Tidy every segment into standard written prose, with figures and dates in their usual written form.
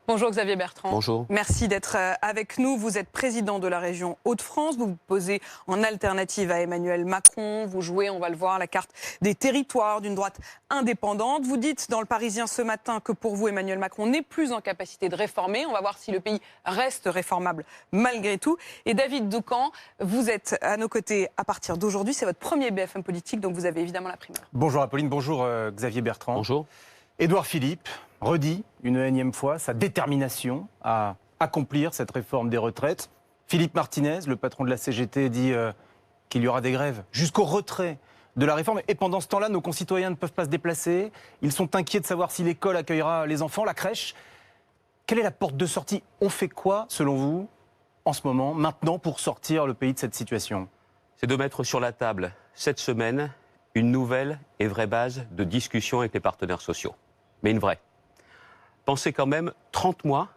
Bonjour Xavier Bertrand. Bonjour. Merci d'être avec nous. Vous êtes président de la région Hauts-de-France. Vous vous posez en alternative à Emmanuel Macron. Vous jouez, on va le voir, la carte des territoires d'une droite indépendante. Vous dites dans Le Parisien ce matin que pour vous, Emmanuel Macron n'est plus en capacité de réformer. On va voir si le pays reste réformable malgré tout. Et David Doucan, vous êtes à nos côtés à partir d'aujourd'hui. C'est votre premier BFM politique, donc vous avez évidemment la primeur. Bonjour Apolline, bonjour Xavier Bertrand. Bonjour. Édouard Philippe redit une énième fois sa détermination à accomplir cette réforme des retraites. Philippe Martinez, le patron de la CGT, dit qu'il y aura des grèves jusqu'au retrait de la réforme. Et pendant ce temps-là, nos concitoyens ne peuvent pas se déplacer. Ils sont inquiets de savoir si l'école accueillera les enfants, la crèche. Quelle est la porte de sortie? On fait quoi, selon vous, en ce moment, maintenant, pour sortir le pays de cette situation? C'est de mettre sur la table, cette semaine, une nouvelle et vraie base de discussion avec les partenaires sociaux. Mais une vraie. Pensez quand même 30 mois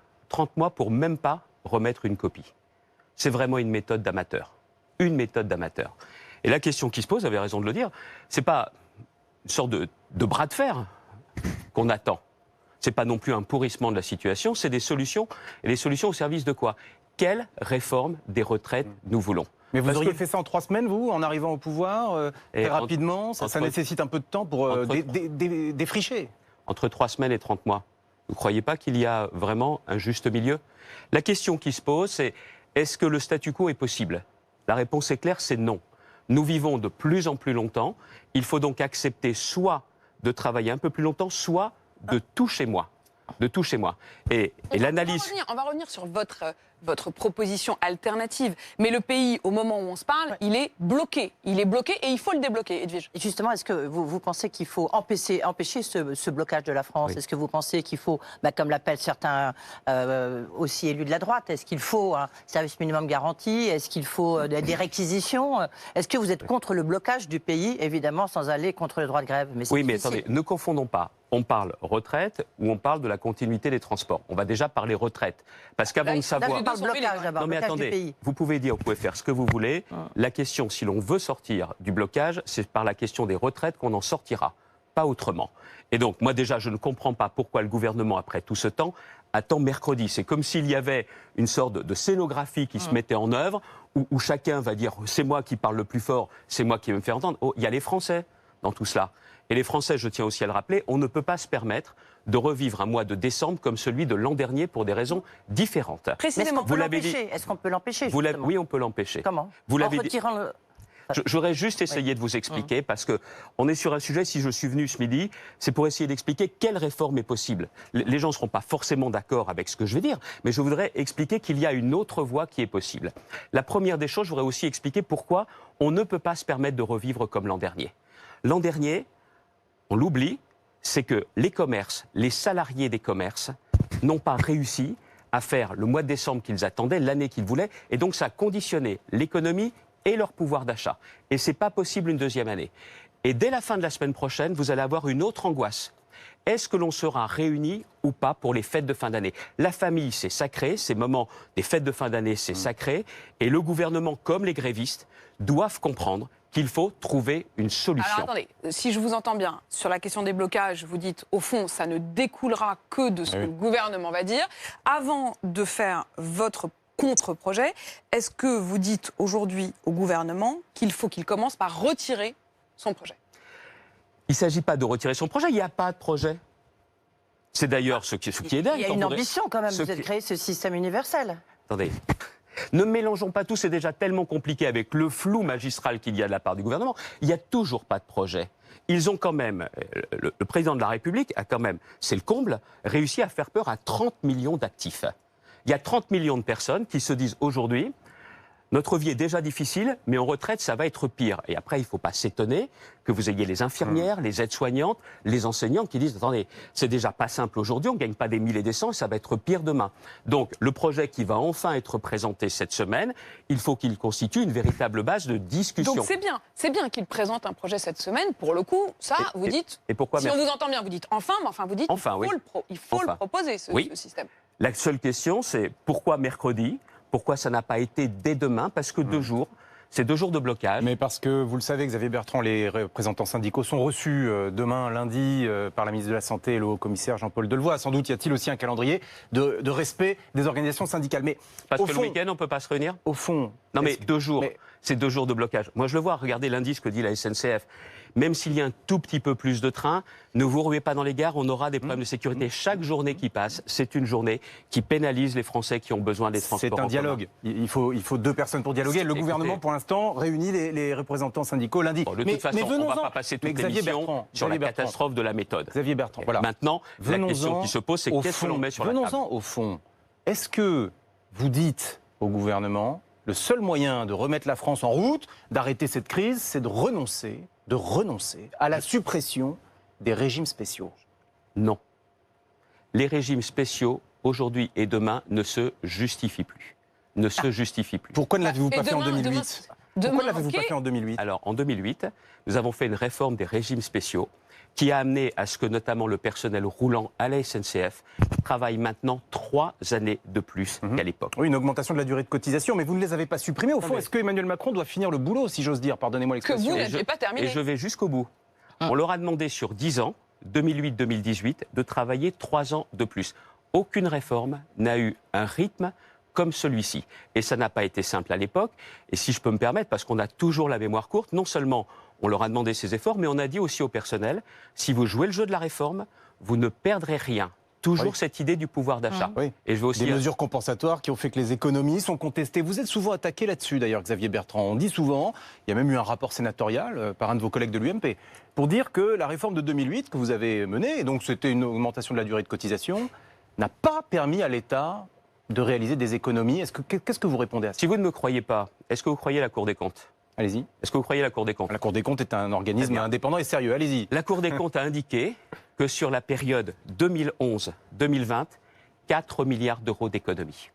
pour même pas remettre une copie. C'est vraiment une méthode d'amateur. Une méthode d'amateur. Et la question qui se pose, vous avez raison de le dire, c'est pas une sorte de bras de fer qu'on attend. C'est pas non plus un pourrissement de la situation, c'est des solutions. Et les solutions au service de quoi? Quelle réforme des retraites nous voulons? Mais vous auriez fait ça en 3 semaines, vous, en arrivant au pouvoir, très rapidement? Ça nécessite un peu de temps pour défricher. Entre 3 semaines et 30 mois. Vous ne croyez pas qu'il y a vraiment un juste milieu? La question qui se pose, c'est est-ce que le statu quo est possible? La réponse est claire, c'est non. Nous vivons de plus en plus longtemps. Il faut donc accepter soit de travailler un peu plus longtemps, soit de tout chez moi. De tout chez moi. Et l'analyse... On va revenir sur votre proposition alternative. Mais le pays, au moment où on se parle, il est bloqué. Il est bloqué et il faut le débloquer, Edwige. Et justement, est-ce que vous pensez qu'il faut empêcher ce blocage de la France? Oui. Est-ce que vous pensez qu'il faut, comme l'appellent certains aussi élus de la droite, est-ce qu'il faut un service minimum garanti? Est-ce qu'il faut des réquisitions? Est-ce que vous êtes contre le blocage du pays, évidemment, sans aller contre le droit de grève? Oui, mais attendez, ne confondons pas. On parle retraite ou on parle de la continuité des transports. On va déjà parler retraite. Parce qu'avant de savoir... Non mais attendez, vous pouvez faire ce que vous voulez. La question, si l'on veut sortir du blocage, c'est par la question des retraites qu'on en sortira. Pas autrement. Et donc, moi déjà, je ne comprends pas pourquoi le gouvernement, après tout ce temps, attend mercredi. C'est comme s'il y avait une sorte de scénographie qui se mettait en œuvre, où chacun va dire « c'est moi qui parle le plus fort, c'est moi qui vais me faire entendre ». Oh, il y a les Français dans tout cela. Et les Français, je tiens aussi à le rappeler, on ne peut pas se permettre de revivre un mois de décembre comme celui de l'an dernier pour des raisons différentes. Précisément, est-ce qu'on peut l'empêcher? Oui, on peut l'empêcher. Comment? Vous en retirant le... J'aurais juste essayé de vous expliquer, parce qu'on est sur un sujet, si je suis venu ce midi, c'est pour essayer d'expliquer quelle réforme est possible. Les gens ne seront pas forcément d'accord avec ce que je vais dire, mais je voudrais expliquer qu'il y a une autre voie qui est possible. La première des choses, je voudrais aussi expliquer pourquoi on ne peut pas se permettre de revivre comme l'an dernier. L'an dernier, on l'oublie, c'est que les commerces, les salariés des commerces, n'ont pas réussi à faire le mois de décembre qu'ils attendaient, l'année qu'ils voulaient, et donc ça a conditionné l'économie et leur pouvoir d'achat. Et ce n'est pas possible une deuxième année. Et dès la fin de la semaine prochaine, vous allez avoir une autre angoisse. Est-ce que l'on sera réunis ou pas pour les fêtes de fin d'année? La famille, c'est sacré, ces moments des fêtes de fin d'année, c'est sacré, et le gouvernement, comme les grévistes, doivent comprendre qu'il faut trouver une solution. Alors attendez, si je vous entends bien, sur la question des blocages, vous dites, au fond, ça ne découlera que de ce que le gouvernement va dire. Avant de faire votre contre-projet, est-ce que vous dites aujourd'hui au gouvernement qu'il faut qu'il commence par retirer son projet? Il ne s'agit pas de retirer son projet, il n'y a pas de projet. C'est d'ailleurs ce qui est dingue. Il y a une ambition quand même, vous avez créé ce système universel. Attendez. Ne mélangeons pas tout, c'est déjà tellement compliqué avec le flou magistral qu'il y a de la part du gouvernement. Il n'y a toujours pas de projet. Ils ont quand même, le président de la République a quand même, c'est le comble, réussi à faire peur à 30 millions d'actifs. Il y a 30 millions de personnes qui se disent aujourd'hui, notre vie est déjà difficile, mais en retraite, ça va être pire. Et après, il ne faut pas s'étonner que vous ayez les infirmières, les aides-soignantes, les enseignants qui disent « Attendez, c'est déjà pas simple aujourd'hui, on ne gagne pas des milliers et des cents, et ça va être pire demain. » Donc, le projet qui va enfin être présenté cette semaine, il faut qu'il constitue une véritable base de discussion. Donc c'est bien qu'il présente un projet cette semaine. Pour le coup, ça, vous dites... Et pourquoi si on vous entend bien, vous dites « enfin », mais enfin, vous dites enfin, il faut le proposer, ce système. La seule question, c'est pourquoi mercredi ? Pourquoi ça n'a pas été dès demain? Parce que 2 jours, C'est 2 jours de blocage. Mais parce que, vous le savez, Xavier Bertrand, les représentants syndicaux sont reçus demain, lundi, par la ministre de la Santé et le haut-commissaire Jean-Paul Delevoye. Sans doute y a-t-il aussi un calendrier de respect des organisations syndicales. Mais Parce au que fond, le week-end, on ne peut pas se réunir? Au fond... Non mais 2 jours, mais- c'est 2 jours de blocage. Moi je le vois, regardez lundi ce que dit la SNCF. Même s'il y a un tout petit peu plus de trains, ne vous ruez pas dans les gares, on aura des problèmes de sécurité. Chaque journée qui passe, c'est une journée qui pénalise les Français qui ont besoin des transports. C'est un en dialogue. Il faut 2 personnes pour dialoguer. Le Écoutez, gouvernement, pour l'instant, réunit les représentants syndicaux lundi. Bon, de toute façon, on ne va pas passer toute Xavier l'émission Bertrand, sur la Xavier Bertrand. catastrophe de la méthode. Xavier Bertrand, voilà. Maintenant, la question qui se pose, c'est qu'est-ce que l'on met sur la table? Venons-en au fond. Est-ce que vous dites au gouvernement, le seul moyen de remettre la France en route, d'arrêter cette crise, c'est de renoncer à la suppression des régimes spéciaux? Non. Les régimes spéciaux, aujourd'hui et demain, ne se justifient plus. Ne se justifient plus. Pourquoi ne l'avez-vous Et pas fait en demain, 2008 demain, Pourquoi ne l'avez-vous ok. pas fait en 2008 Alors, en 2008, nous avons fait une réforme des régimes spéciaux qui a amené à ce que notamment le personnel roulant à la SNCF travaille maintenant 3 années de plus qu'à l'époque. Oui, une augmentation de la durée de cotisation, mais vous ne les avez pas supprimés. Au fond, mais- est-ce que Emmanuel Macron doit finir le boulot, si j'ose dire? Pardonnez-moi Que vous l'expression. n'aviez pas terminé. Et je vais jusqu'au bout. On leur a demandé sur 10 ans, 2008-2018, de travailler 3 ans de plus. Aucune réforme n'a eu un rythme comme celui-ci. Et ça n'a pas été simple à l'époque. Et si je peux me permettre, parce qu'on a toujours la mémoire courte, non seulement on leur a demandé ces efforts, mais on a dit aussi au personnel, si vous jouez le jeu de la réforme, vous ne perdrez rien. Toujours Oui. cette idée du pouvoir d'achat. Oui. Et je veux aussi... Des mesures compensatoires qui ont fait que les économies sont contestées. Vous êtes souvent attaqué là-dessus, d'ailleurs, Xavier Bertrand. On dit souvent, il y a même eu un rapport sénatorial par un de vos collègues de l'UMP, pour dire que la réforme de 2008 que vous avez menée, et donc c'était une augmentation de la durée de cotisation, n'a pas permis à l'État de réaliser des économies. Qu'est-ce que vous répondez à ça? Si vous ne me croyez pas, est-ce que vous croyez la Cour des comptes? Allez-y. Est-ce que vous croyez la Cour des comptes? La Cour des comptes est un organisme Très bien. indépendant et sérieux. Allez-y. La Cour des comptes a indiqué que sur la période 2011-2020, 4 milliards d'euros d'économies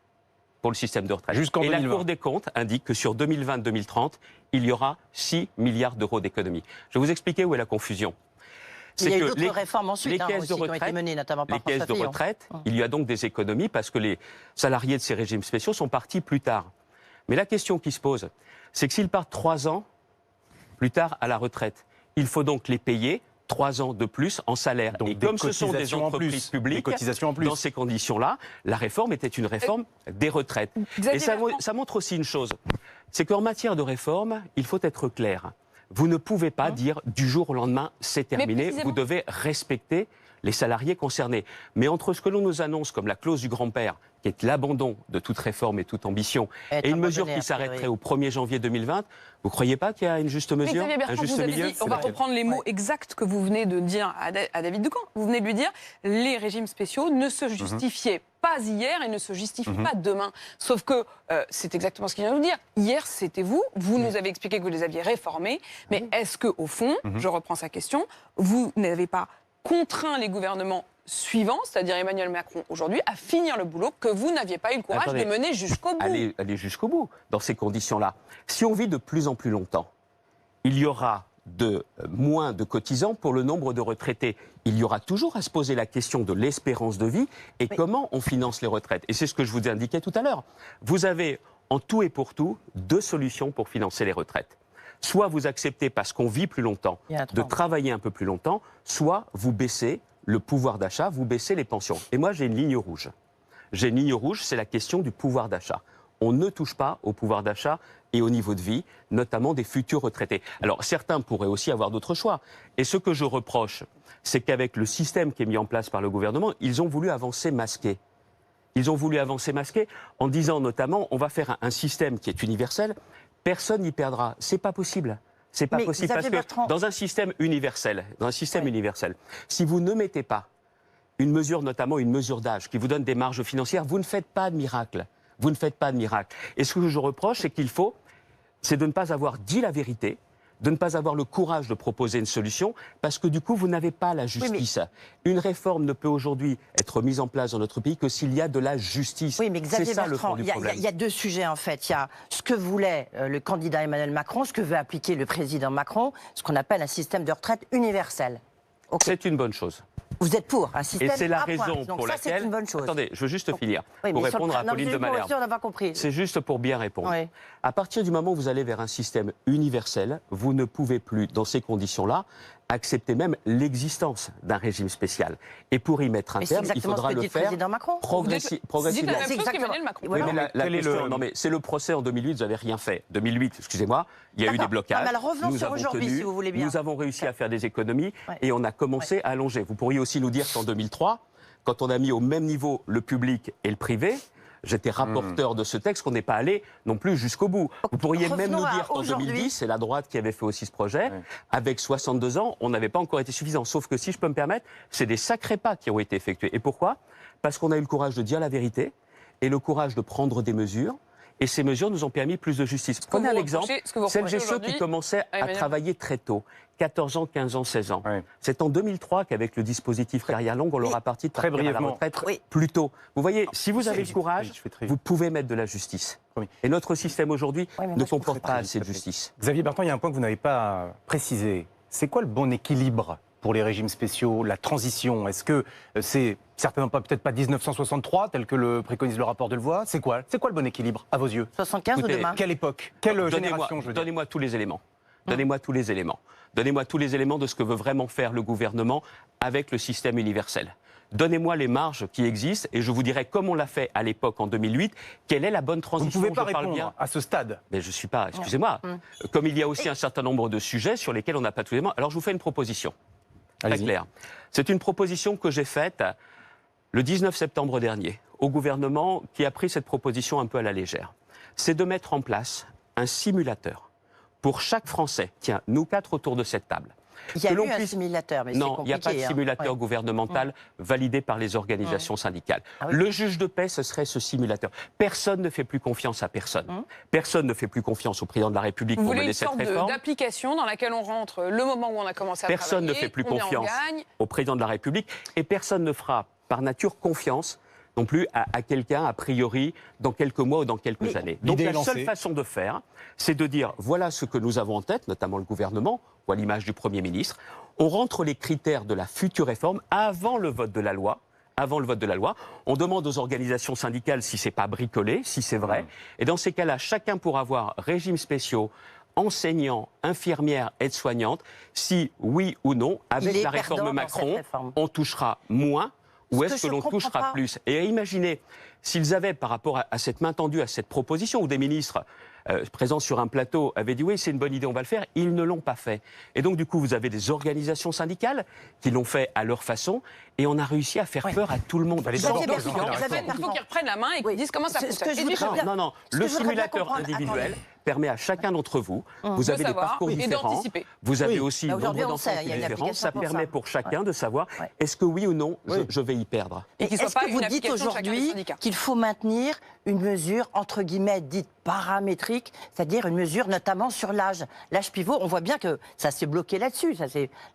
pour le système de retraite. Jusqu'en Et 2020. la Cour des comptes indique que sur 2020-2030, il y aura 6 milliards d'euros d'économies. Je vais vous expliquer où est la confusion. Il y a eu que d'autres réformes ensuite les caisses aussi, de qui ont été retraite, menées, notamment par les caisses de François Fillon. retraite, il y a donc des économies parce que les salariés de ces régimes spéciaux sont partis plus tard. Mais la question qui se pose, c'est que s'ils partent 3 ans plus tard à la retraite, il faut donc les payer 3 ans de plus en salaire. Donc et des comme ce sont des cotisations en entreprises plus. publiques, Des cotisations en plus. dans ces conditions-là, la réforme était une réforme des retraites. Xavier Et ça, Bertrand. ça montre aussi une chose, c'est qu'en matière de réforme, il faut être clair. Vous ne pouvez pas dire du jour au lendemain, c'est terminé. précisément- Vous devez respecter les salariés concernés. Mais entre ce que l'on nous annonce comme la clause du grand-père, qui est l'abandon de toute réforme et toute ambition, Être et une mesure abandonné, qui s'arrêterait a priori. au 1er janvier 2020, vous ne croyez pas qu'il y a une juste Mais mesure, Xavier un Bertrand, juste vous avez milieu dit, on va reprendre les mots exacts que vous venez de dire à David Doucan. Vous venez de lui dire, les régimes spéciaux ne se justifiaient pas hier et ne se justifient pas demain. Sauf que c'est exactement ce qu'il vient de nous dire. Hier, c'était vous. Vous nous avez expliqué que vous les aviez réformés. Mais est-ce que, au fond, je reprends sa question, vous n'avez pas contraint les gouvernements suivants, c'est-à-dire Emmanuel Macron aujourd'hui, à finir le boulot que vous n'aviez pas eu le courage Attendez. de mener jusqu'au bout? aller jusqu'au bout dans ces conditions-là. Si on vit de plus en plus longtemps, il y aura moins de cotisants pour le nombre de retraités. Il y aura toujours à se poser la question de l'espérance de vie et comment on finance les retraites. Et c'est ce que je vous indiquais tout à l'heure. Vous avez en tout et pour tout 2 solutions pour financer les retraites. Soit vous acceptez, parce qu'on vit plus longtemps, Il y a un de trou. travailler un peu plus longtemps, soit vous baissez le pouvoir d'achat, vous baissez les pensions. Et moi, j'ai une ligne rouge. J'ai une ligne rouge, c'est la question du pouvoir d'achat. On ne touche pas au pouvoir d'achat et au niveau de vie, notamment des futurs retraités. Alors, certains pourraient aussi avoir d'autres choix. Et ce que je reproche, c'est qu'avec le système qui est mis en place par le gouvernement, ils ont voulu avancer masqué. Ils ont voulu avancer masqué en disant notamment, on va faire un système qui est universel, personne n'y perdra. C'est pas possible. C'est pas Mais possible parce Xavier que Bertrand- dans un système universel, si vous ne mettez pas une mesure, notamment une mesure d'âge, qui vous donne des marges financières, vous ne faites pas de miracle. Vous ne faites pas de miracle. Et ce que je reproche, c'est de ne pas avoir dit la vérité, de ne pas avoir le courage de proposer une solution, parce que du coup, vous n'avez pas la justice. Une réforme ne peut aujourd'hui être mise en place dans notre pays que s'il y a de la justice. Oui, mais Xavier c'est ça le Bertrand, fond du problème. il y a 2 sujets en fait. Il y a ce que voulait le candidat Emmanuel Macron, ce que veut appliquer le président Macron, ce qu'on appelle un système de retraite universel. Ok. C'est une bonne chose. Vous êtes pour un système Et c'est la à points. raison Donc pour ça, laquelle... c'est une bonne chose. Attendez, je veux juste finir, Oui, pour mais sur répondre à non, Pauline mais de juste pour Malherbe. sûr, on n'a pas compris. C'est juste pour bien répondre. Oui. À partir du moment où vous allez vers un système universel, vous ne pouvez plus, dans ces conditions-là, accepter même l'existence d'un régime spécial. Et pour y mettre un Mais c'est terme, il exactement faudra ce que le dit le faire président Macron. progressivement. Dites la même C'est chose exactement. qu'Emmanuel Macron. Voilà. Oui, mais la Quel est question, le- non, mais c'est le procès en 2008, vous n'avez rien fait. 2008, excusez-moi, il y a eu des D'accord. blocages. Non, mais alors revenons Nous sur avons aujourd'hui, tenu, si vous voulez bien. Nous avons réussi à faire des économies Ouais. et on a commencé à allonger. Vous pourriez aussi nous dire qu'en 2003, quand on a mis au même niveau le public et le privé, j'étais rapporteur de ce texte, qu'on n'est pas allé non plus jusqu'au bout. Vous pourriez même Revenons nous à dire qu'en aujourd'hui. 2010, c'est la droite qui avait fait aussi ce projet. Ouais. Avec 62 ans, on n'avait pas encore été suffisant. Sauf que si je peux me permettre, c'est des sacrés pas qui ont été effectués. Et pourquoi ? Parce qu'on a eu le courage de dire la vérité et le courage de prendre des mesures. Et ces mesures nous ont permis plus de justice. Prenez un vous exemple, reprochez- ce que vous celles et reprochez ceux qui aujourd'hui commençaient à Emmanuel travailler très tôt, 14 ans, 15 ans, 16 ans. Ouais. C'est en 2003 qu'avec le dispositif carrière longue, on leur a parti de Très partir à la brièvement. retraite Oui. plus tôt. Vous voyez, si vous avez le Je courage, fais très vite. vous pouvez mettre de la justice. Promis. Et notre système aujourd'hui Oui, mais ne moi, je comporte comprends pas pas. assez de justice. Xavier Bertrand, il y a un point que vous n'avez pas précisé. C'est quoi le bon équilibre pour les régimes spéciaux, la transition? Est-ce que c'est certainement pas, peut-être pas 1963, tel que le préconise le rapport Delevoye? C'est quoi le bon équilibre, à vos yeux? 75 Écoutez, ou demain Quelle époque? Quelle génération, je veux dire? Donnez-moi tous les éléments. Donnez-moi tous les éléments. Donnez-moi tous les éléments de ce que veut vraiment faire le gouvernement avec le système universel. Donnez-moi les marges qui existent et je vous dirai, comme on l'a fait à l'époque en 2008, quelle est la bonne Vous transition. ne pouvez pas Je parle répondre bien. à ce stade. Mais je ne suis pas, excusez-moi. Comme il y a aussi un certain nombre de sujets sur lesquels on n'a pas tous les éléments. Alors je vous fais une proposition. Très Allez-y. claire. C'est une proposition que j'ai faite le 19 septembre dernier au gouvernement qui a pris cette proposition un peu à la légère. C'est de mettre en place un simulateur pour chaque Français. Tiens, nous quatre autour de cette table. Il y a que eu l'on un puisse- simulateur, mais c'est Non, il compliqué. n'y a pas de simulateur hein. gouvernemental validé par les organisations syndicales. Ah oui. Le juge de paix, ce serait ce simulateur. Personne ne fait plus confiance à personne. Personne ne fait plus confiance au président de la République Vous pour voulez mener une cette sorte réforme. d'application dans laquelle on rentre le moment où on a commencé à Personne ne travailler, fait plus combien on confiance gagne. au président de la République et personne ne fera par nature confiance non plus à quelqu'un, a priori, dans quelques mois ou dans quelques années. Donc l'idée la est lancée. seule façon de faire, c'est de dire, voilà ce que nous avons en tête, notamment le gouvernement, ou à l'image du Premier ministre. On rentre les critères de la future réforme avant le vote de la loi. Avant le vote de la loi, on demande aux organisations syndicales si c'est pas bricolé, si c'est vrai. Et dans ces cas-là, chacun pourra avoir régimes spéciaux, enseignants, infirmières, aides-soignantes, si oui ou non, avec Il est la perdant réforme dans cette Macron, réforme. on touchera moins ou Ce est-ce que que je l'on comprends touchera pas. plus? Et imaginez, s'ils avaient, par rapport à cette main tendue, à cette proposition, où des ministres présents sur un plateau avaient dit oui, c'est une bonne idée, on va le faire, ils ne l'ont pas fait. Et donc, du coup, vous avez des organisations syndicales qui l'ont fait à leur façon, et on a réussi à faire peur à tout le monde. Fallait Sans d'abord confiance. présenter la En fait, réforme. il faut qu'ils reprennent la main et qu'ils Oui. disent comment ça Ce que fonctionne. je Et puis, voudrais bien- Non, Ce le que je voudrais bien simulateur comprendre, individuel attendez. permet à chacun d'entre vous, vous de avez des savoir parcours et différents, d'anticiper. vous avez Oui. aussi Bah, nombre aujourd'hui, on d'enfants sait, il y a une différents, application ça pour permet ça. pour chacun de savoir Ouais. est-ce que oui ou non, Oui. je vais y perdre. Et qu'il soit Est-ce pas que une vous dites application de chacun des aujourd'hui syndicats. qu'il faut maintenir une mesure, entre guillemets, dite paramétrique, c'est-à-dire une mesure notamment sur l'âge? L'âge pivot, on voit bien que ça s'est bloqué là-dessus.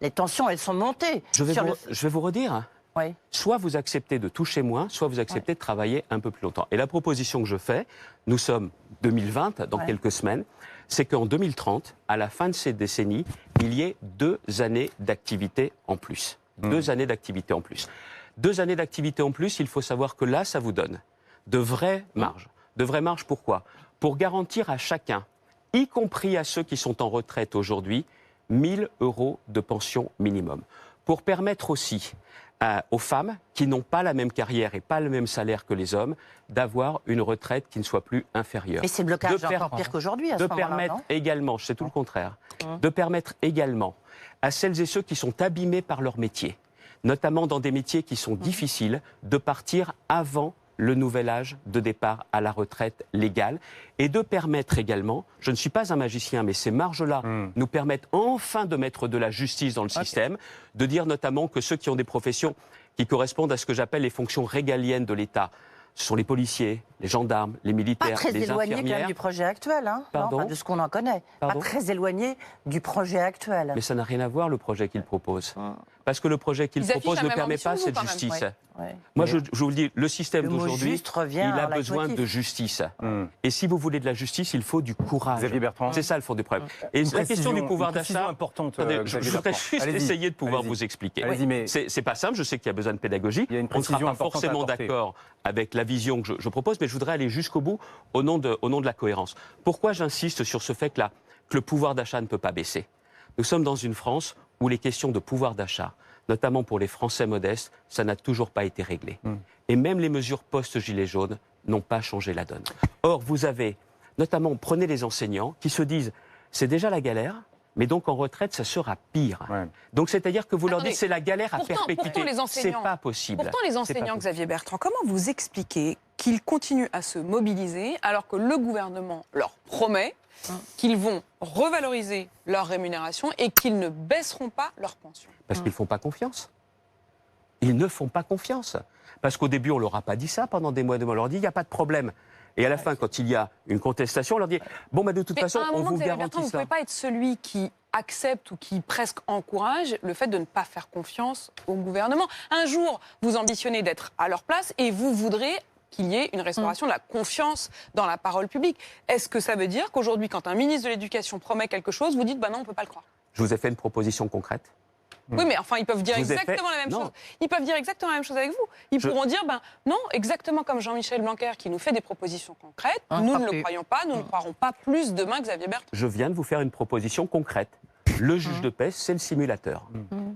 Les tensions, elles sont montées. Je vais sur vous redire. Oui. Soit vous acceptez de toucher moins, soit vous acceptez de travailler un peu plus longtemps. Et la proposition que je fais, nous sommes 2020, dans Ouais. quelques semaines, c'est qu'en 2030, à la fin de cette décennie, il y ait 2 années d'activité en plus. 2 années d'activité en plus. 2 années d'activité en plus, il faut savoir que là, ça vous donne de vraies marges. De vraies marges, pourquoi? Pour garantir à chacun, y compris à ceux qui sont en retraite aujourd'hui, 1 000 € de pension minimum. Pour permettre aussi aux femmes qui n'ont pas la même carrière et pas le même salaire que les hommes, d'avoir une retraite qui ne soit plus inférieure. Mais c'est le blocage De per- encore pire qu'aujourd'hui à ce De moment-là, permettre non également, c'est tout le contraire, de permettre également à celles et ceux qui sont abîmés par leur métier, notamment dans des métiers qui sont difficiles, de partir avant le nouvel âge de départ à la retraite légale et de permettre également, je ne suis pas un magicien, mais ces marges-là nous permettent enfin de mettre de la justice dans le système, de dire notamment que ceux qui ont des professions qui correspondent à ce que j'appelle les fonctions régaliennes de l'État, ce sont les policiers, les gendarmes, les Pas militaires, très les éloigné quand infirmières. même du projet actuel, hein, non, Pardon enfin, de ce qu'on en connaît. Pardon Pas très éloigné du projet actuel. Mais ça n'a rien à voir, le projet qu'il propose. parce que le projet qu'il Ils affichent propose la ne même permet ambition pas que vous, cette quand même. justice. Ouais. Moi, je vous le dis, le système Le mot d'aujourd'hui, juste revient il a en besoin leitmotiv. de justice. Hmm. Et si vous voulez de la justice, il faut du courage. Xavier Bertrand. C'est ça le fond du problème. Et Une la question du pouvoir précision d'achat. importante. Attendez, je Xavier voudrais Bertrand. juste Allez-y. essayer de pouvoir Allez-y. vous expliquer. Allez-y, mais- C'est pas simple, je sais qu'il y a besoin de pédagogie. Il y a une On ne sera précision pas importante à forcément apporter. d'accord avec la vision que je propose, mais je voudrais aller jusqu'au bout au nom de la cohérence. Pourquoi j'insiste sur ce fait que le pouvoir d'achat ne peut pas baisser? Nous sommes dans une France où les questions de pouvoir d'achat, notamment pour les Français modestes, ça n'a toujours pas été réglé. Et même les mesures post-gilets jaunes n'ont pas changé la donne. Or, vous avez, notamment, prenez les enseignants qui se disent, c'est déjà la galère, mais donc en retraite, ça sera pire. Ouais. Donc, c'est-à-dire que vous leur Attendez, dites, c'est la galère à pourtant perpétuité. les enseignants- C'est pas possible. Pourtant, les C'est pas enseignants, possible. Xavier Bertrand, comment vous expliquez qu'ils continuent à se mobiliser alors que le gouvernement leur promet qu'ils vont revaloriser leur rémunération et qu'ils ne baisseront pas leur pension? Parce qu'ils ne font pas confiance. Ils ne font pas confiance. Parce qu'au début, on ne leur a pas dit ça pendant des mois et des mois. On leur dit, il n'y a pas de problème. Et à la fin, quand il y a une contestation, on leur dit, bon, bah, de toute Mais façon, à un on moment, vous Xavier Bertrand, garantit vous ne ça. pouvez pas être celui qui accepte ou qui presque encourage le fait de ne pas faire confiance au gouvernement. Un jour, vous ambitionnez d'être à leur place et vous voudrez qu'il y ait une restauration de la confiance dans la parole publique. Est-ce que ça veut dire qu'aujourd'hui, quand un ministre de l'Éducation promet quelque chose, vous dites, bah non, on ne peut pas le croire? Je vous ai fait une proposition concrète. Oui, mais enfin, ils peuvent dire Je vous ai exactement fait- la même non. chose. Ils peuvent dire exactement la même chose avec vous. Ils Je- pourront dire, ben non, exactement comme Jean-Michel Blanquer qui nous fait des propositions concrètes. Nous ne le croyons pas, nous ne croirons pas plus demain que Xavier Bertrand. Je viens de vous faire une proposition concrète. Le juge de paix, c'est le simulateur.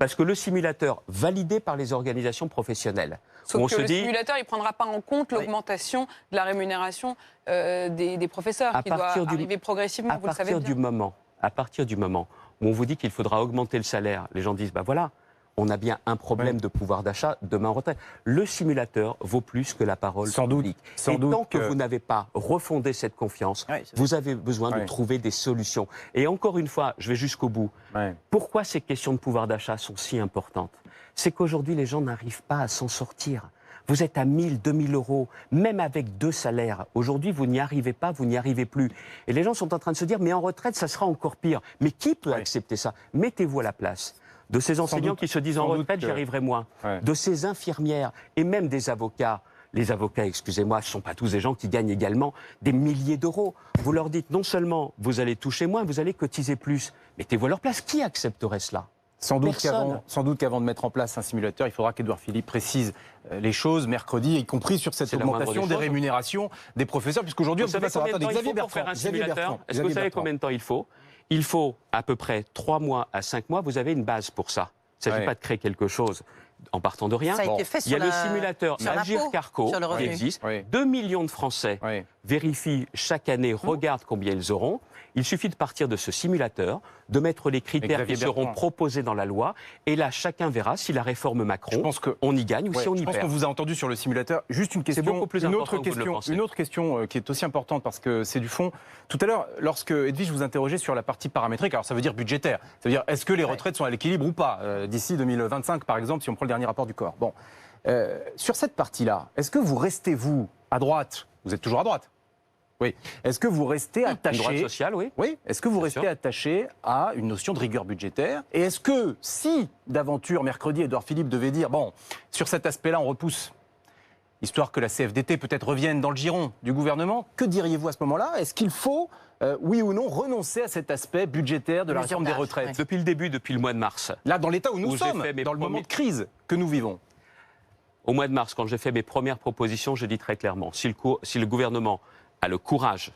Parce que le simulateur, validé par les organisations professionnelles, où on Sauf que se le dit, simulateur, il ne prendra pas en compte l'augmentation de la rémunération des professeurs, À qui doit partir du- arriver progressivement, à vous le savez partir bien. à partir du moment où on vous dit qu'il faudra augmenter le salaire, les gens disent, bah voilà, on a bien un problème de pouvoir d'achat demain en retraite. Le simulateur vaut plus que la parole Sans doute, publique. sans Et doute tant que que- vous n'avez pas refondé cette confiance, Ouais, c'est vous avez besoin de Ouais. trouver des solutions. Et encore une fois, je vais jusqu'au bout. Ouais. Pourquoi ces questions de pouvoir d'achat sont si importantes? C'est qu'aujourd'hui, les gens n'arrivent pas à s'en sortir. Vous êtes à 1000, 2000 euros, même avec 2 salaires. Aujourd'hui, vous n'y arrivez pas, vous n'y arrivez plus. Et les gens sont en train de se dire, mais en retraite, ça sera encore pire. Mais qui peut accepter ça? Mettez-vous à la place de ces enseignants doute, qui se disent, en sans doute retraite, que- j'y arriverai moins. Ouais. De ces infirmières et même des avocats. Les avocats, excusez-moi, ce ne sont pas tous des gens qui gagnent également des milliers d'euros. Vous leur dites, non seulement vous allez toucher moins, vous allez cotiser plus. Mettez-vous à leur place. Qui accepterait cela? Sans Personne. doute qu'avant de mettre en place un simulateur, il faudra qu'Édouard Philippe précise les choses mercredi, y compris sur cette C'est la moindre augmentation des des choses. rémunérations des professeurs, puisqu'aujourd'hui, on Vous ne peut savez pas savoir. combien de temps Attendez, il faut pour faire un Xavier simulateur? Bertrand, Est-ce que Xavier vous savez Bertrand. combien de temps il faut? Il faut à peu près 3 mois à 5 mois. Vous avez une base pour ça. Il ne s'agit Ouais. pas de créer quelque chose en partant de rien. Ça a été fait Il y a sur le la- simulateur sur l'impôt, Agir Carco sur le qui revenu. existe. Oui. 2 millions de Français Oui. vérifient chaque année, regardent combien ils auront. Il suffit de partir de ce simulateur, de mettre les critères Xavier qui seront Bertrand. proposés dans la loi. Et là, chacun verra si la réforme Macron, Je pense que- on y gagne ou Ouais, si on je y pense qu'on perd. vous a entendu sur le simulateur. Juste une question, beaucoup plus une important autre que vous ne le question, pensez. une autre question qui est aussi importante parce que c'est du fond. Tout à l'heure, lorsque Edwige vous interrogeait sur la partie paramétrique, alors ça veut dire budgétaire, ça veut dire est-ce que les retraites sont à l'équilibre ou pas d'ici 2025 par exemple, si on prend le dernier rapport du corps. Bon, sur cette partie-là, est-ce que vous restez vous à droite? Vous êtes toujours à droite. Oui. Est-ce que vous restez Une droite attaché? sociale, oui. Oui. Est-ce que vous Bien restez sûr. attaché à une notion de rigueur budgétaire? Et est-ce que, si d'aventure, mercredi, Édouard Philippe devait dire, bon, sur cet aspect-là, on repousse, histoire que la CFDT peut-être revienne dans le giron du gouvernement, que diriez-vous à ce moment-là? Est-ce qu'il faut, oui ou non, renoncer à cet aspect budgétaire de la Mesure réforme des d'âge, retraites? ouais. Depuis le début, depuis le mois de mars, Là, dans l'état où nous Où j'ai sommes, fait mes dans le moment premiers- de crise que nous vivons. au mois de mars, quand j'ai fait mes premières propositions, je dis très clairement, si le gouvernement a le courage,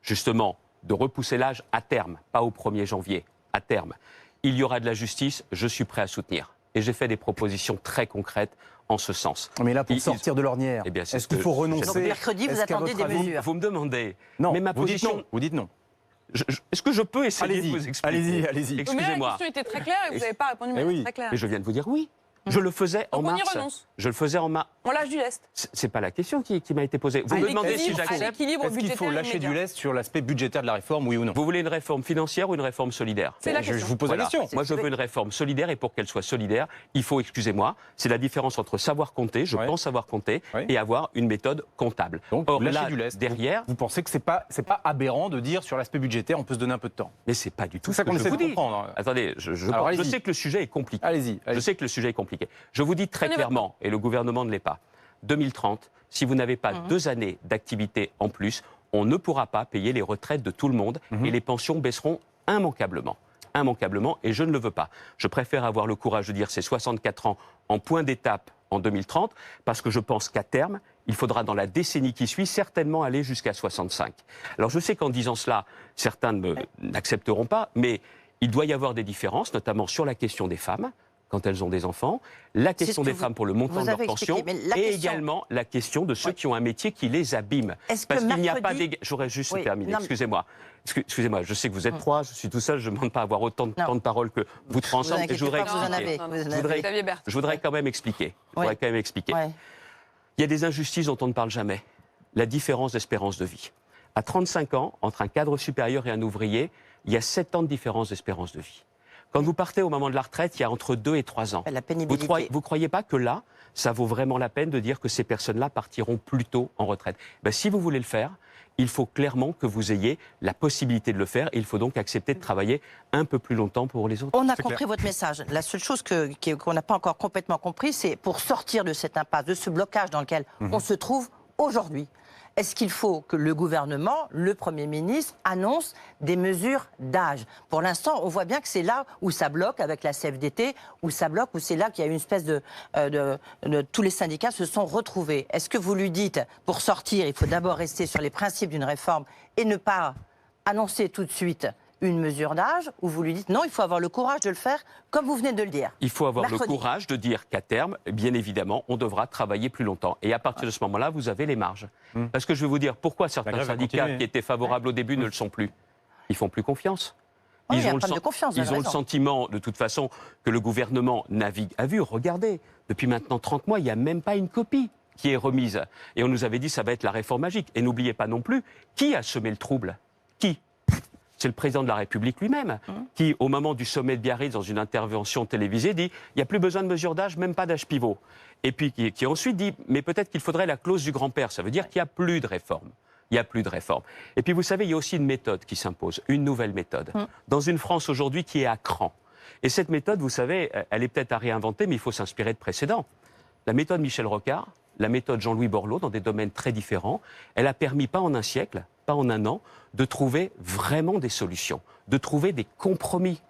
justement, de repousser l'âge à terme, pas au 1er janvier, à terme, il y aura de la justice, je suis prêt à soutenir. Et j'ai fait des propositions très concrètes en ce sens. Mais là, pour Ils- sortir de l'ornière, Eh bien, c'est est-ce ce qu'il que faut je- renoncer? Donc, mercredi, vous Est-ce qu'à attendez votre des avis- mesures. Vous me demandez. Non, mais ma vous dites position. non. Vous dites non. Est-ce que je peux essayer de Allez-y, vous expliquer allez-y, allez-y. Mais là, la Excusez-moi. question était très claire et vous n'avez pas répondu de Eh manière oui. très claire. Mais je viens de vous dire oui. Je le faisais en Donc on y mars. renonce. Je le faisais en mars. On lâche du lest. C'est pas la question qui m'a été posée. Vous À me demandez si l'équilibre, à j'accepte. l'équilibre Est-ce qu'il budgétaire faut lâcher immédiat. du lest sur l'aspect budgétaire de la réforme, oui ou non? Vous voulez une réforme financière ou une réforme solidaire? C'est la je question. vous pose Voilà. la question. Moi, je veux une réforme solidaire et pour qu'elle soit solidaire, il faut, excusez-moi, c'est la différence entre savoir compter, je Ouais. pense savoir compter, Ouais. et avoir une méthode comptable. Donc, Or, lâcher là, du lest. derrière, Vous pensez que c'est pas aberrant de dire sur l'aspect budgétaire, on peut se donner un peu de temps? mais c'est pas du tout Tout ça ce qu'on que je essaie vous de dis. comprendre. Attendez, je Alors, allez-y. sais que le sujet est compliqué. Allez-y. Je sais que le sujet est compliqué. Je vous dis très Prenez clairement, et le gouvernement ne l'est pas, 2030, si vous n'avez pas 2 années d'activité en plus, on ne pourra pas payer les retraites de tout le monde et les pensions baisseront immanquablement. Immanquablement, et je ne le veux pas. Je préfère avoir le courage de dire c'est 64 ans en point d'étape en 2030, parce que je pense qu'à terme, il faudra dans la décennie qui suit certainement aller jusqu'à 65. Alors je sais qu'en disant cela, certains n'accepteront pas, mais il doit y avoir des différences, notamment sur la question des femmes, quand elles ont des enfants, la question des femmes pour le montant de leur pension, et également la question de ceux qui ont un métier qui les abîme. Est-ce Parce que qu'il n'y a pas mercredi- j'aurais juste Oui, terminé, non, mais- excusez-moi. Excusez-moi, je sais que vous êtes trois, je suis tout seul, je ne demande pas à avoir autant de temps de parole que vous trois ensemble, et je voudrais vous en expliquer. avez. Non, non, vous en non, avez. voudrais- Xavier Bertrand. Je voudrais quand même expliquer. Ouais. Ouais. Il y a des injustices dont on ne parle jamais. La différence d'espérance de vie. À 35 ans, entre un cadre supérieur et un ouvrier, il y a 7 ans de différence d'espérance de vie. Quand vous partez au moment de la retraite, il y a entre 2 et 3 ans. La pénibilité. Vous croyez pas que là, ça vaut vraiment la peine de dire que ces personnes-là partiront plus tôt en retraite? Ben, si vous voulez le faire, il faut clairement que vous ayez la possibilité de le faire. Et il faut donc accepter de travailler un peu plus longtemps pour les autres. On a compris votre message. La seule chose qu'on n'a pas encore complètement compris, c'est pour sortir de cette impasse, de ce blocage dans lequel on se trouve aujourd'hui. Est-ce qu'il faut que le gouvernement, le Premier ministre, annonce des mesures d'âge? Pour l'instant, on voit bien que c'est là où ça bloque avec la CFDT, où ça bloque, où c'est là qu'il y a une espèce de tous les syndicats se sont retrouvés. Est-ce que vous lui dites, pour sortir, il faut d'abord rester sur les principes d'une réforme et ne pas annoncer tout de suite une mesure d'âge, ou vous lui dites non, il faut avoir le courage de le faire, comme vous venez de le dire? Il faut avoir Mercredi. le courage de dire qu'à terme, bien évidemment, on devra travailler plus longtemps. Et à partir de ce moment-là, vous avez les marges. Parce que je vais vous dire pourquoi certains grève va syndicats continuer. qui étaient favorables au début ne le sont plus. Ils font plus confiance. Oui, il y a un le problème de confiance, vous ils avez ont le raison. sentiment, de toute façon, que le gouvernement navigue à vue. Regardez, depuis maintenant 30 mois, il n'y a même pas une copie qui est remise. Et on nous avait dit ça va être la réforme magique. Et n'oubliez pas non plus, qui a semé le trouble? Qui? C'est le président de la République lui-même, qui, au moment du sommet de Biarritz, dans une intervention télévisée, dit « il n'y a plus besoin de mesure d'âge, même pas d'âge pivot ». Et puis qui ensuite dit « mais peut-être qu'il faudrait la clause du grand-père ». Ça veut dire qu'il n'y a plus de réforme. Il n'y a plus de réforme. Et puis vous savez, il y a aussi une méthode qui s'impose, une nouvelle méthode, dans une France aujourd'hui qui est à cran. Et cette méthode, vous savez, elle est peut-être à réinventer, mais il faut s'inspirer de précédents. La méthode Michel Rocard, la méthode Jean-Louis Borloo, dans des domaines très différents, elle a permis, pas en un siècle, pas en un an, de trouver vraiment des solutions, de trouver des compromis.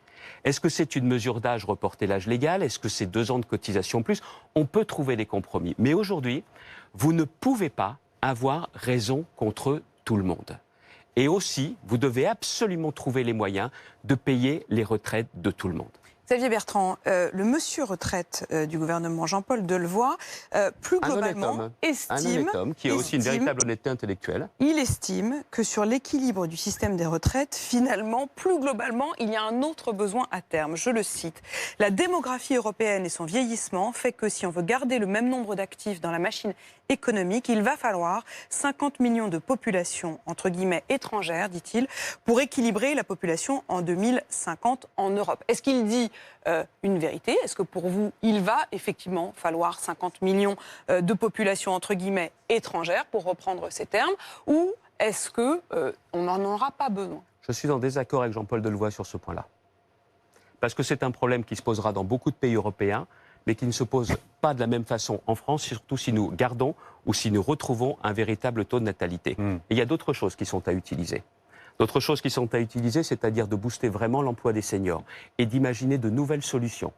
Est-ce que c'est une mesure d'âge, reporter l'âge légal? Est-ce que c'est 2 ans de cotisation en plus? On peut trouver des compromis. Mais aujourd'hui, vous ne pouvez pas avoir raison contre tout le monde. Et aussi, vous devez absolument trouver les moyens de payer les retraites de tout le monde. Xavier Bertrand, le monsieur retraite du gouvernement, Jean-Paul Delevoye, plus globalement, un honnête homme qui a aussi une véritable honnêteté intellectuelle. Il estime que sur l'équilibre du système des retraites, finalement, plus globalement, il y a un autre besoin à terme. Je le cite. La démographie européenne et son vieillissement fait que si on veut garder le même nombre d'actifs dans la machine économique, il va falloir 50 millions de populations, entre guillemets, étrangères, dit-il, pour équilibrer la population en 2050 en Europe. Est-ce qu'il dit une vérité? Est-ce que pour vous, il va effectivement falloir 50 millions de populations, entre guillemets, étrangères, pour reprendre ces termes, ou est-ce qu'on n'en aura pas besoin? Je suis en désaccord avec Jean-Paul Delevoye sur ce point-là. Parce que c'est un problème qui se posera dans beaucoup de pays européens, mais qui ne se pose pas de la même façon en France, surtout si nous gardons ou si nous retrouvons un véritable taux de natalité. Et il y a d'autres choses qui sont à utiliser. D'autres choses qui sont à utiliser, c'est-à-dire de booster vraiment l'emploi des seniors et d'imaginer de nouvelles solutions.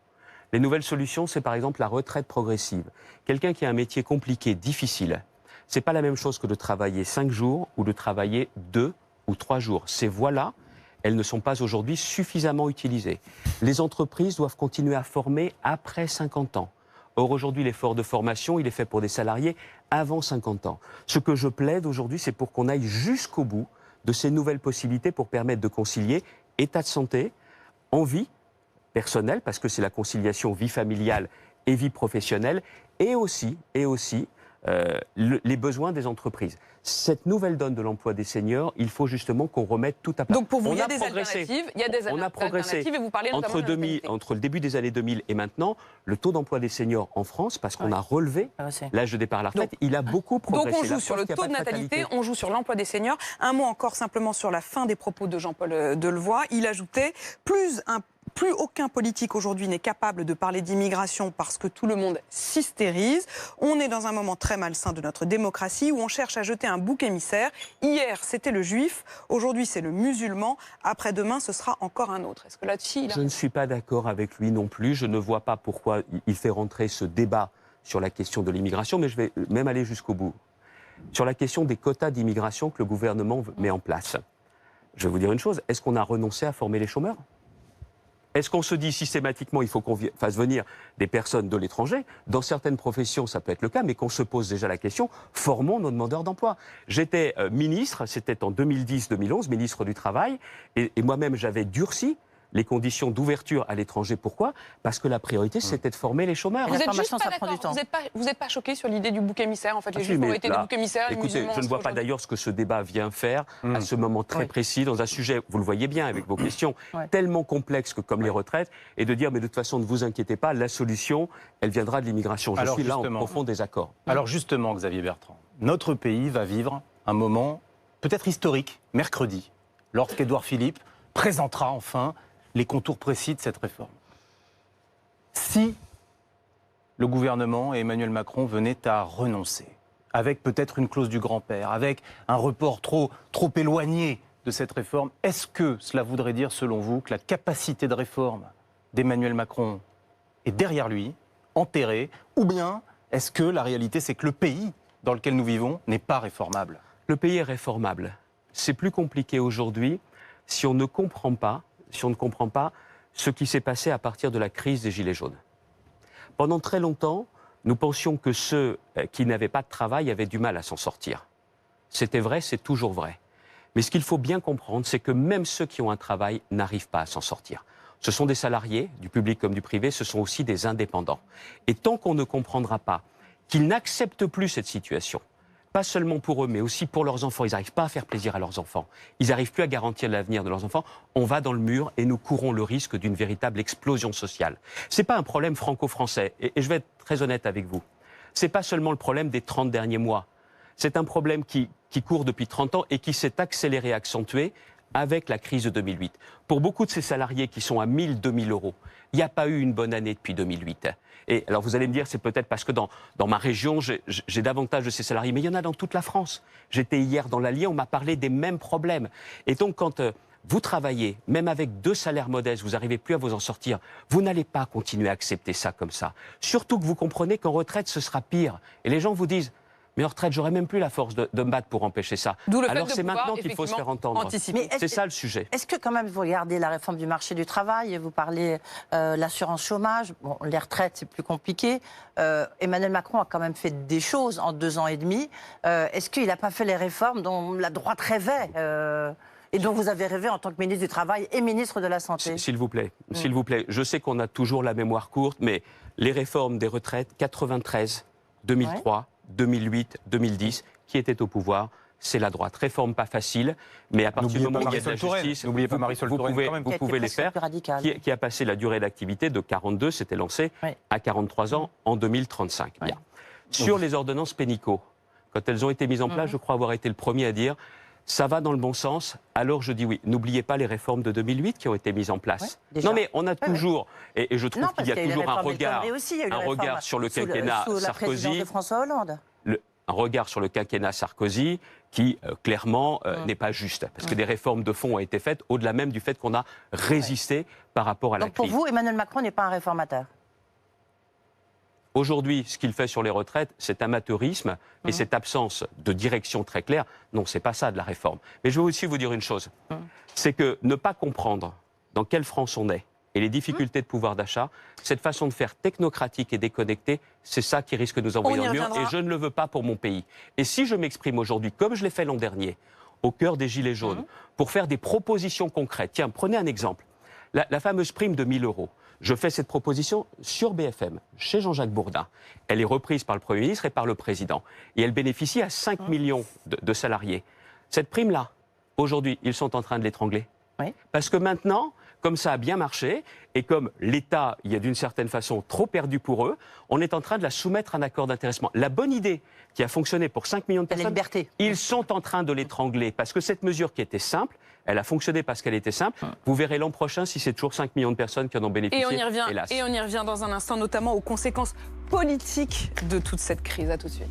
Les nouvelles solutions, c'est par exemple la retraite progressive. Quelqu'un qui a un métier compliqué, difficile, c'est pas la même chose que de travailler 5 jours ou de travailler 2 ou 3 jours. Ces voies-là, elles ne sont pas aujourd'hui suffisamment utilisées. Les entreprises doivent continuer à former après 50 ans. Or, aujourd'hui, l'effort de formation, il est fait pour des salariés avant 50 ans. Ce que je plaide aujourd'hui, c'est pour qu'on aille jusqu'au bout de ces nouvelles possibilités pour permettre de concilier état de santé, envie personnelle, parce que c'est la conciliation vie familiale et vie professionnelle, et aussi les besoins des entreprises. Cette nouvelle donne de l'emploi des seniors, il faut justement qu'on remette tout à plat. Donc pour vous, On il y a a des progressé. alternatives, il y a des On a progressé alternatives, et vous parlez notamment de la natalité. Entre le début des années 2000 et maintenant, le taux d'emploi des seniors en France, parce qu'on a relevé l'âge de départ à la retraite, il a beaucoup progressé. Donc on joue sur le taux de natalité, on joue sur l'emploi des seniors. Un mot encore simplement sur la fin des propos de Jean-Paul Delevoye. Il ajoutait plus aucun politique aujourd'hui n'est capable de parler d'immigration parce que tout le monde s'hystérise. On est dans un moment très malsain de notre démocratie où on cherche à jeter un bouc émissaire. Hier, c'était le juif, aujourd'hui c'est le musulman, après-demain ce sera encore un autre. Est-ce que là-dessus, Je ne suis pas d'accord avec lui non plus. Je ne vois pas pourquoi il fait rentrer ce débat sur la question de l'immigration, mais je vais même aller jusqu'au bout. Sur la question des quotas d'immigration que le gouvernement met en place. Je vais vous dire une chose, est-ce qu'on a renoncé à former les chômeurs ? Est-ce qu'on se dit systématiquement il faut qu'on fasse venir des personnes de l'étranger? Dans certaines professions, ça peut être le cas, mais qu'on se pose déjà la question, formons nos demandeurs d'emploi. J'étais ministre, c'était en 2010-2011, ministre du Travail, et moi-même j'avais durci les conditions d'ouverture à l'étranger. Pourquoi? Parce que la priorité, c'était de former les chômeurs. Vous n'êtes juste pas d'accord. Vous n'êtes pas choqué sur l'idée du bouc émissaire. En fait, les juifs ont été des boucs émissaires. Écoutez, je ne vois pas d'ailleurs ce que ce débat vient faire à ce moment très précis, dans un sujet, vous le voyez bien avec vos questions, tellement complexe que comme les retraites, et de dire, mais de toute façon, ne vous inquiétez pas, la solution, elle viendra de l'immigration. Je suis là en profond désaccord. Alors justement, Xavier Bertrand, notre pays va vivre un moment peut-être historique, mercredi, lorsqu'Édouard Philippe présentera enfin les contours précis de cette réforme. Si le gouvernement et Emmanuel Macron venaient à renoncer, avec peut-être une clause du grand-père, avec un report trop éloigné de cette réforme, est-ce que cela voudrait dire, selon vous, que la capacité de réforme d'Emmanuel Macron est derrière lui, enterrée, ou bien est-ce que la réalité, c'est que le pays dans lequel nous vivons n'est pas réformable? Le pays est réformable. C'est plus compliqué aujourd'hui si on ne comprend pas ce qui s'est passé à partir de la crise des Gilets jaunes. Pendant très longtemps, nous pensions que ceux qui n'avaient pas de travail avaient du mal à s'en sortir. C'était vrai, c'est toujours vrai. Mais ce qu'il faut bien comprendre, c'est que même ceux qui ont un travail n'arrivent pas à s'en sortir. Ce sont des salariés, du public comme du privé, ce sont aussi des indépendants. Et tant qu'on ne comprendra pas qu'ils n'acceptent plus cette situation, pas seulement pour eux, mais aussi pour leurs enfants. Ils n'arrivent pas à faire plaisir à leurs enfants. Ils n'arrivent plus à garantir l'avenir de leurs enfants. On va dans le mur et nous courons le risque d'une véritable explosion sociale. Ce n'est pas un problème franco-français. Et je vais être très honnête avec vous. Ce n'est pas seulement le problème des 30 derniers mois. C'est un problème qui court depuis 30 ans et qui s'est accéléré, accentué avec la crise de 2008. Pour beaucoup de ces salariés qui sont à 1 000, 2 000 euros, il n'y a pas eu une bonne année depuis 2008. Et alors vous allez me dire, c'est peut-être parce que dans ma région, j'ai davantage de ces salariés, mais il y en a dans toute la France. J'étais hier dans l'Allier, on m'a parlé des mêmes problèmes. Et donc quand vous travaillez, même avec 2 salaires modestes, vous n'arrivez plus à vous en sortir, vous n'allez pas continuer à accepter ça comme ça. Surtout que vous comprenez qu'en retraite, ce sera pire. Et les gens vous disent, mais en retraite, j'aurais même plus la force de me battre pour empêcher ça. Alors c'est maintenant qu'il faut se faire entendre. C'est ça le sujet. Est-ce que quand même vous regardez la réforme du marché du travail, vous parlez l'assurance chômage, bon, les retraites c'est plus compliqué. Emmanuel Macron a quand même fait des choses en 2 ans et demi. Est-ce qu'il n'a pas fait les réformes dont la droite rêvait et dont vous avez rêvé en tant que ministre du Travail et ministre de la Santé? S'il vous plaît, s'il vous plaît. Je sais qu'on a toujours la mémoire courte, mais les réformes des retraites, 93, 2003, 2008, 2010, qui était au pouvoir, c'est la droite. Réforme pas facile, mais à partir du moment où il y a de la justice, n'oubliez pas Marisol Touraine, vous pouvez les faire. Qui a passé la durée d'activité de 42, c'était lancé, à 43 ans en 2035. Bien. Sur les ordonnances pénicaux, quand elles ont été mises en place, je crois avoir été le premier à dire ça va dans le bon sens, alors je dis oui. N'oubliez pas les réformes de 2008 qui ont été mises en place. Non mais on a toujours, et je trouve qu'il y a toujours un regard sur le quinquennat Sarkozy. François Hollande. Un regard sur le quinquennat Sarkozy qui, clairement, n'est pas juste. Parce que des réformes de fond ont été faites, au-delà même du fait qu'on a résisté par rapport à la crise. Donc pour vous, Emmanuel Macron n'est pas un réformateur? Aujourd'hui, ce qu'il fait sur les retraites, cet amateurisme et cette absence de direction très claire, non, c'est pas ça de la réforme. Mais je veux aussi vous dire une chose, c'est que ne pas comprendre dans quelle France on est et les difficultés de pouvoir d'achat, cette façon de faire technocratique et déconnectée, c'est ça qui risque de nous envoyer dans le mur et je ne le veux pas pour mon pays. Et si je m'exprime aujourd'hui, comme je l'ai fait l'an dernier, au cœur des Gilets jaunes, pour faire des propositions concrètes, tiens, prenez un exemple. La fameuse prime de 1 000 €. Je fais cette proposition sur BFM, chez Jean-Jacques Bourdin. Elle est reprise par le Premier ministre et par le Président. Et elle bénéficie à 5 millions de salariés. Cette prime-là, aujourd'hui, ils sont en train de l'étrangler. Oui. Parce que maintenant, comme ça a bien marché, et comme l'État y a d'une certaine façon trop perdu pour eux, on est en train de la soumettre à un accord d'intéressement. La bonne idée qui a fonctionné pour 5 millions de C'est la personnes, liberté. ils sont en train de l'étrangler. Parce que cette mesure qui était simple, elle a fonctionné parce qu'elle était simple. Vous verrez l'an prochain si c'est toujours 5 millions de personnes qui en ont bénéficié. Et on y revient, hélas. et on y revient dans un instant, notamment aux conséquences politiques de toute cette crise. À tout de suite.